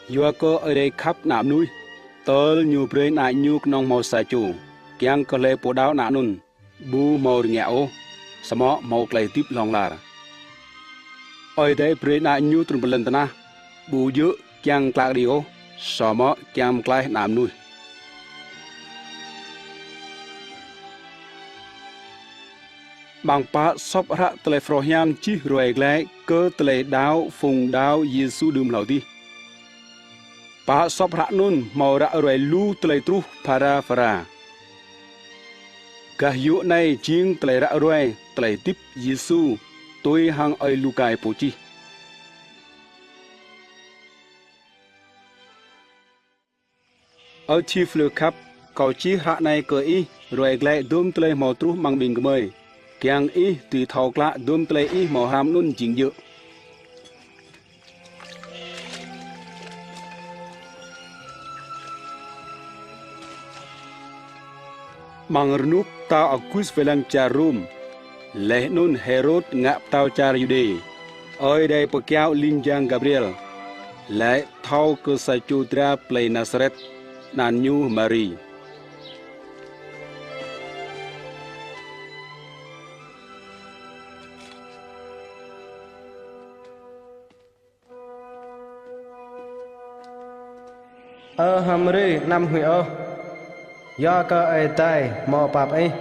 Yo ko ở đây khắp nạm núi. Tớ nhiều bề nại nhiều nông màu xà chủ. Kiang có lệ bộ đáo nạ nun. Bu màu nghẹo. Sa mọ màu clay tiếp lòng là. Ở đây bề nại nhiều trùng bần tana. Bu dữ kiang clay đi ô. Sa mọ kiang clay nạm núi. Bang pa sop ra tele frohiam chi roe glai cơ tele đáo phùng đáo Giêsu đùm lão đi. Pa sop ra nun mau ra roe lu tele tru para para. Kah yu này chieng tele ra roe tele tip Giêsu tôi hang oi lukai pochi. Ở chi flu khắp cầu chi hạ này cơ y roe glai đùm tele mau tru mang bình mời. Kiang y tùy thầu lạ đùm tele y màu ham nun chính dự. Mang rnuk tao akus velang charum. Leh nun Herod ngap tao char yude. Oi day pekiao linjang Gabriel. Leh thao ke sachudra play Nazareth nan nyu Mary. Hamri năm huy ô do cơ ai tay mò bạp ấy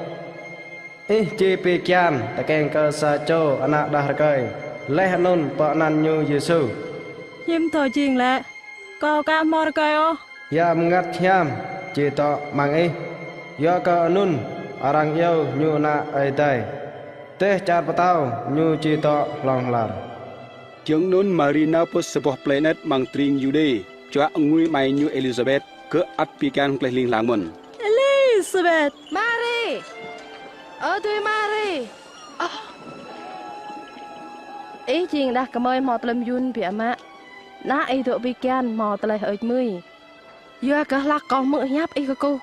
chi pi kian ta kèn cơ sa chô anak dah kai leh nun pa nan nyu Giêsu Chim thổi chiền lẹ Có cả mò cây ô yam ngat hiam chi to mang ấy do cơ nun arang yêu nyu na ai tay teh char patau nyu chi to long lar Chứng nun Marina pus sebuah planet mang tring yude. Cho ngui mai nyu Elizabeth ke at pikan kleh ling langun. Elizabeth Mari. Tôi Mari. Ý chiên đã cảm ơn mò tlâm yun bịa mạ. Ná ý tụi bị kian mò tலை hơi mười. Dua cả lạc có mỡ nháp ý cô.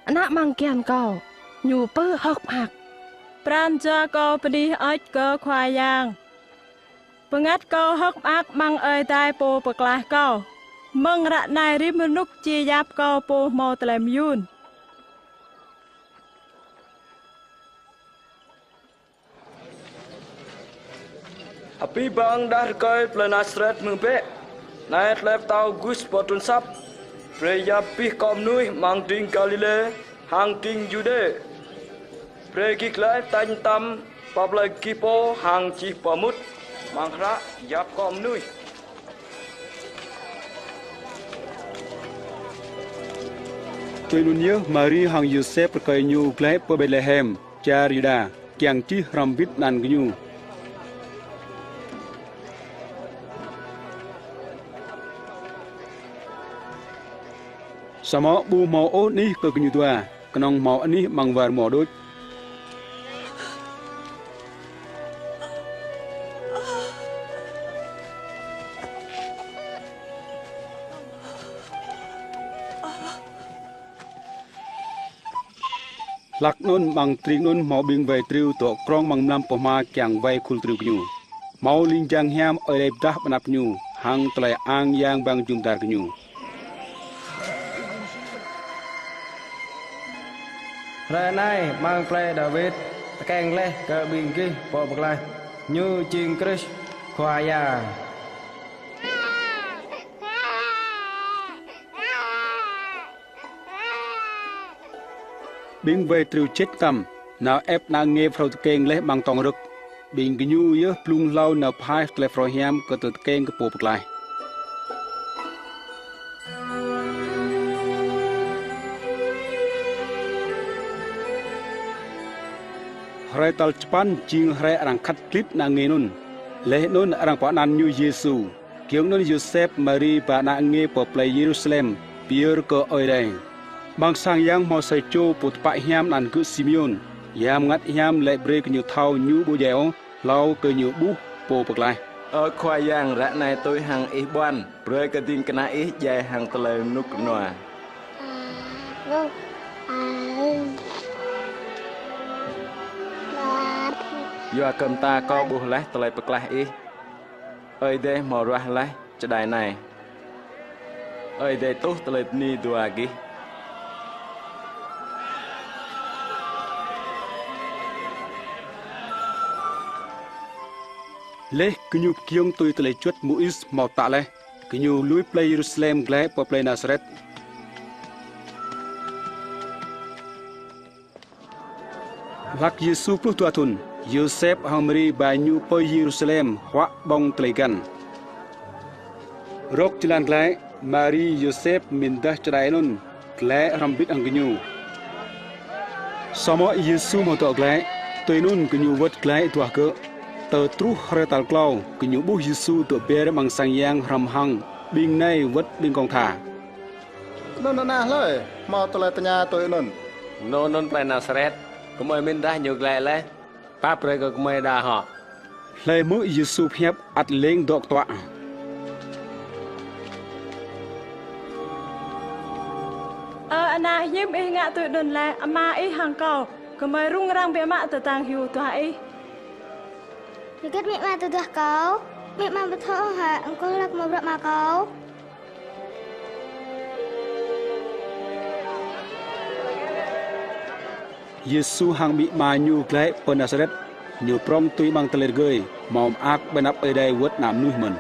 Ná mang kian có. Nhu bơ hốc hạc. Pran cho cô đi ếch cơ khoai giang. Pengat kau hok mak mang ơi tai po peklah kau. Meng rak nai ri menuk chi yap kau po mau telem yun. Api bang dah kai planasret mengpe. Naik lep tau gus potun sap. Preya pih kom nui mang ting Galile hang ting Jude. Pre kik lai tanya tam pablai kipo hang chi pamut. Mang ra yap kom nui. Tôi luôn nhớ Mary hang Joseph perkai nyu kleh po Bethlehem char Yuda kiang chi rambit nan nyu. Sama bu mau o ni ke nyu tua kenong mau ni mang war mo doj. Lạc nun bằng tring nun mau bing về triu tổ krong bằng nam poma kiang vai khul triu nyu. Mau linh jang hiam ở đây dah benap nyu hang telai ang yang bang jumtar nyu. Rồi này mang play David kèn leh cơ bình ki po bạc lai như chiên Chris khoa ya Bing về triu chết cầm nào ép na nghe phao keng leh bằng tong rực. Bing nyu ye plung lau na phai kleh frohiam ke tu keng ke po bạc lai. Hrai tal cepan jing hrai arang khat klip na nge nun. Leh nun arang pa nan nyu Yesu. Kiong nun Joseph Mary pa na nge po play Jerusalem pier ke oi dai. Bang sang yang mau sai cho put pa hiam nan ku Simeon. Yam ngat hiam le bre ke nyu thau nyu bu deo lau ke nyu bu po bak lai. Ở khoai giang rã này tôi hằng ý boan. Rồi cái tin cái nãy ý dài hằng tờ lời nút nòa. Do cầm ta có buh lách tờ lời bạc lai ý. Ơi đây mò ra lách cho đài này. ơi để tốt tới ni đùa kì leh kenyu kiong tui tele chuat muis mau ta le kenyu lui play Jerusalem gle po play Nazareth lak Yesu pru tu atun Yosef hamri banyu po Jerusalem hwa bong telegan rok jalan gle Mari Yosef mindah cerai nun gle rambit ang kenyu sama Yesu mau to gle tui nun kenyu wat gle tu ke tờ trú hre tal clau kenyu bu Yesu to ber mang sang yang ram hang bing nay wat bing kong tha non na le mo to le tanya to non non play Nazareth có mời mình đã nhiều lệ lẽ pháp rồi có mời đà họ le mu Yesu phép at leng dok twa ana yếm y ngạ tự đồn là ama y hàng cầu có mời rung rang bia mạ từ tàng hiu tòa y Dekat mik ma tu dah kau. Mik ma betul ha. Engkau nak mau berat ma kau. Yesu hang bị ma nhu gle po Nazareth nhu prom tui bang teler gơi mom ak benap edai wet nam nuh men